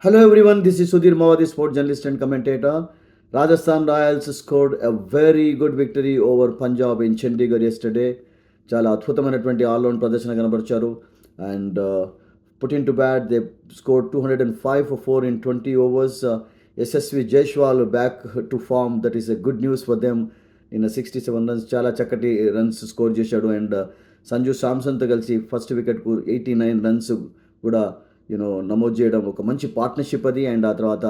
Hello everyone, this is Sudhir Mawadi, sport journalist and commentator. Rajasthan Royals scored a very good victory over Punjab in Chandigarh yesterday. చాలా అద్భుతమైనటువంటి all round ప్రదర్శన కనబరిచారు and put in to bat they score 205 for 4 in 20 overs. Yashasvi Jaiswal back to form, that is a good news for them. నిన్న 67 runs, చాలా చక్కటి runs score చేశాడు. And Sanju సామ్సన్తో కలిసి ఫస్ట్ వికెట్కు 89 రన్స్ కూడా నమోదు చేయడం ఒక మంచి పార్ట్నర్షిప్ అది. అండ్ ఆ తర్వాత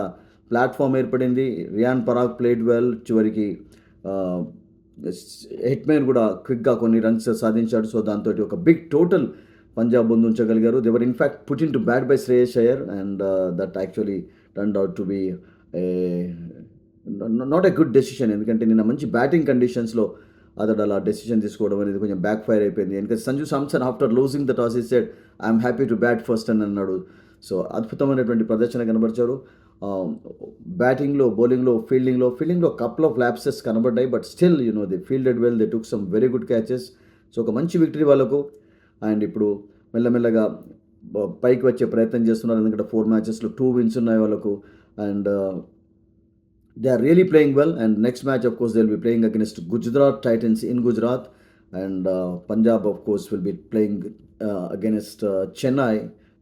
ప్లాట్ఫామ్ ఏర్పడింది. Riyan Parag played well. చివరికి హిట్మెన్ కూడా క్విక్గా కొన్ని రన్స్ సాధించాడు. సో దాంతో ఒక బిగ్ టోటల్ పంజాబ్ ముందు ఉంచగలిగారు. They were in fact put in to bat by Shreyas Iyer and that actually turned out to be not a good decision. ఎందుకంటే నిన్న మంచి బ్యాటింగ్ కండిషన్స్లో అతడు అలా డెసిషన్ తీసుకోవడం అనేది కొంచెం బ్యాక్ ఫైర్ అయిపోయింది. ఎందుకంటే Sanju Samson after losing the toss he said I'm happy to bat first అని అన్నాడు. సో అద్భుతమైనటువంటి ప్రదర్శన కనబరిచారు. బ్యాటింగ్లో, బౌలింగ్లో, ఫీల్డింగ్లో కపుల్ ఆఫ్ ల్యాప్సెస్ కనబడ్డాయి. But still they fielded well, they took some very good catches. So ఒక మంచి విక్టరీ వాళ్ళకు. అండ్ ఇప్పుడు మెల్లమెల్లగా పైకి వచ్చే ప్రయత్నం చేస్తున్నారు. ఎందుకంటే 4 మ్యాచెస్లో 2 wins ఉన్నాయి వాళ్ళకు. And they are really playing well. And next match, of course, they'll be playing against Gujarat Titans in Gujarat. And Punjab, of course, will be playing against Chennai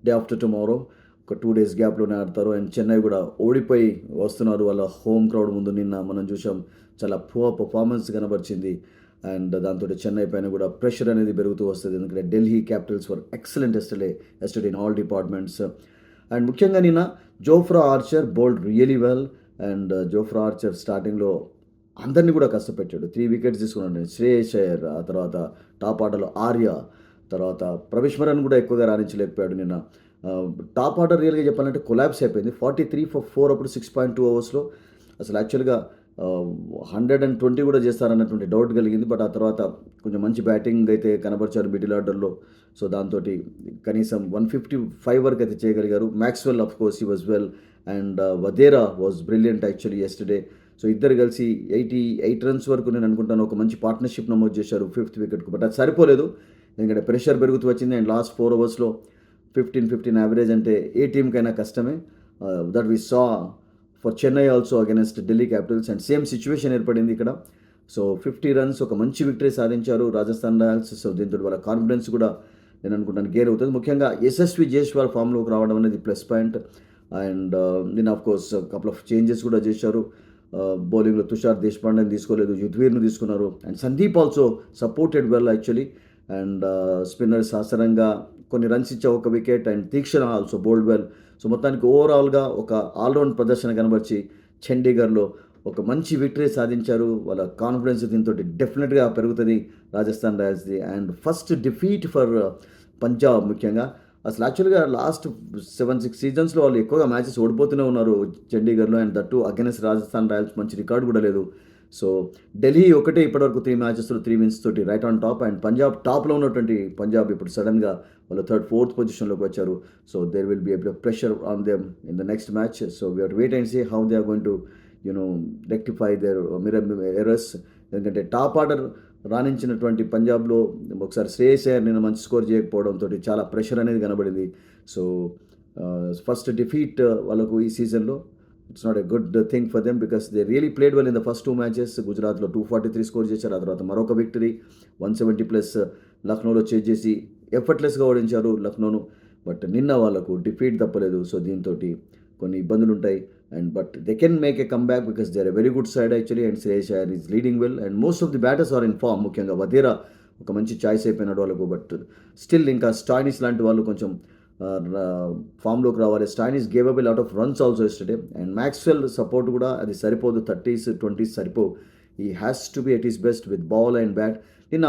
day after tomorrow. ఒక 2 days గ్యాప్లోనే ఆడతారు. And Chennai కూడా ఓడిపోయి వస్తున్నారు వాళ్ళ home crowd ముందు. నిన్న మనం చూసాం, చాలా పువర్ పర్ఫార్మెన్స్ కనబరిచింది. అండ్ దాంతో చెన్నై పైన కూడా ప్రెషర్ అనేది పెరుగుతూ వస్తుంది. ఎందుకంటే Delhi Capitals for excellent yesterday in all departments. And ముఖ్యంగా నిన్న Jofra Archer bowled really well. And Jofra Archer స్టార్టింగ్లో అందరినీ కూడా కష్టపెట్టాడు. 3 wickets తీసుకున్నాడు. శ్రేయస్ అయ్యర్, ఆ తర్వాత టాప్ ఆర్డర్లో ఆర్య, తర్వాత ప్రవిష్మరన్ కూడా ఎక్కువగా రాణించలేకపోయాడు నిన్న. టాప్ ఆర్డర్ రియల్గా చెప్పాలంటే కొలాబ్స్ అయిపోయింది. 43 for 4 అప్పుడు 6.2 ఓవర్స్లో. అసలు యాక్చువల్గా 120 కూడా చేస్తారన్నటువంటి డౌట్ కలిగింది. బట్ ఆ తర్వాత కొంచెం మంచి బ్యాటింగ్ అయితే కనబరిచారు మిడిల్ ఆర్డర్లో. సో దాంతో కనీసం 155 వరకు అయితే చేయగలిగారు. Maxwell of course he was well. And Wadhera was brilliant actually yesterday. So ఇద్దరు కలిసి 88 రన్స్ వరకు నేను అనుకుంటాను ఒక మంచి పార్ట్నర్షిప్ నమోదు చేశారు 5th వికెట్కు. బట్ అది సరిపోలేదు, ఎందుకంటే ప్రెషర్ పెరుగుతూ వచ్చింది. అండ్ లాస్ట్ 4 ఓవర్స్లో 15 యావరేజ్ అంటే ఏ టీంకైనా కష్టమే. That we saw for Chennai also against Delhi Capitals. And same situation ఏర్పడింది ఇక్కడ. సో 50 రన్స్, ఒక మంచి విక్టరీ సాధించారు రాజస్థాన్ రాయల్స్. సో దీంతో వాళ్ళ కాన్ఫిడెన్స్ కూడా నేను అనుకుంటాను గేర్ అవుతుంది. ముఖ్యంగా యశస్వి జైస్వాల్ ఫామ్లోకి రావడం అనేది ప్లస్ పాయింట్. అండ్ నేను of course couple of changes కూడా చేశారు. బౌలింగ్లో తుషార్ దేశపాండేని తీసుకోలేదు, యుధ్వీర్ను తీసుకున్నారు. And Sandeep also supported well actually. And spinners ఆసరంగా కొన్ని రన్స్ ఇచ్చే ఒక వికెట్. And Theekshana also bowled well. So మొత్తానికి ఓవరాల్గా ఒక ఆల్రౌండ్ ప్రదర్శన కనబరిచి చండీగఢ్లో ఒక మంచి విక్టరీ సాధించారు. వాళ్ళ కాన్ఫిడెన్స్ దీంతో డెఫినెట్గా పెరుగుతుంది రాజస్థాన్ రాయల్స్ది. And first defeat for Punjab ముఖ్యంగా. అసలు యాక్చువల్గా లాస్ట్ 7-6 సీజన్స్లో వాళ్ళు ఎక్కువగా మ్యాచెస్ ఓడిపోతూనే ఉన్నారు చండీగఢ్లో. And that against Rajasthan Royals మంచి రికార్డు కూడా లేదు. సో ఢిల్లీ ఒకటే ఇప్పటివరకు 3 మ్యాచెస్లో 3 wins తోటి right on top. And Punjab టాప్లో ఉన్నటువంటి పంజాబ్ ఇప్పుడు సడన్గా వాళ్ళు 3rd, 4th పొజిషన్లోకి వచ్చారు. So there will be a pressure on them in the next match. So we have to wait and see how they are going to rectify their errors. ఎందుకంటే top order రాణించినటువంటి పంజాబ్లో ఒకసారి శ్రేయస్ అయ్యర్ నిన్న మంచి score చేయకపోవడంతో చాలా pressure అనేది కనబడింది. So first defeat వాళ్ళకు ఈ సీజన్లో it's not a good thing for them because they really played well in the first 2 matches. గుజరాత్లో 243 స్కోర్ చేశారు. ఆ తర్వాత మరొక విక్టరీ 170+ లక్నోలో చేసి ఎఫర్ట్లెస్గా ఓడించారు లక్నోను. బట్ నిన్న వాళ్ళకు డిఫీట్ తప్పలేదు. సో దీంతో కొన్ని ఇబ్బందులు ఉంటాయి. And but they can make a come back because they are a very good side actually. And Shreyas Iyer is leading well. And most of the batters are in form. ముఖ్యంగా వదేరా ఒక మంచి చాయిస్ అయిపోయినాడు వాళ్ళకు. బట్ స్టిల్ ఇంకా Stoinis లాంటి వాళ్ళు కొంచెం ఫామ్లోకి రావాలి. Stoinis gave up a lot of runs also yesterday. And Maxwell support కూడా అది సరిపోదు. 30s, 20s సరిపోవు. ఈ has to be at is best with ball and bat. నిన్న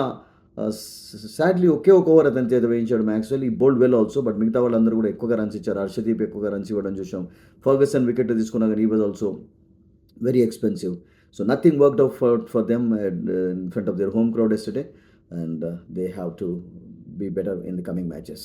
సాడ్లీ ఒకే ఒక ఓవర్ అతని చేత వేయించాడు మ్యాక్స్వెల్. ఈ బౌల్డ్ వెల్ ఆల్సో. బట్ మిగతా వాళ్ళందరూ కూడా ఎక్కువగా రన్స్ ఇచ్చారు. హర్షదీప్ ఎక్కువగా రన్స్ ఇవ్వడం చూసాం. ఫర్గసన్ వికెట్ తీసుకున్నా కానీ ఈ was also very expensive. So nothing worked out for them in front of their home crowd yesterday. And they have to be better in the coming matches.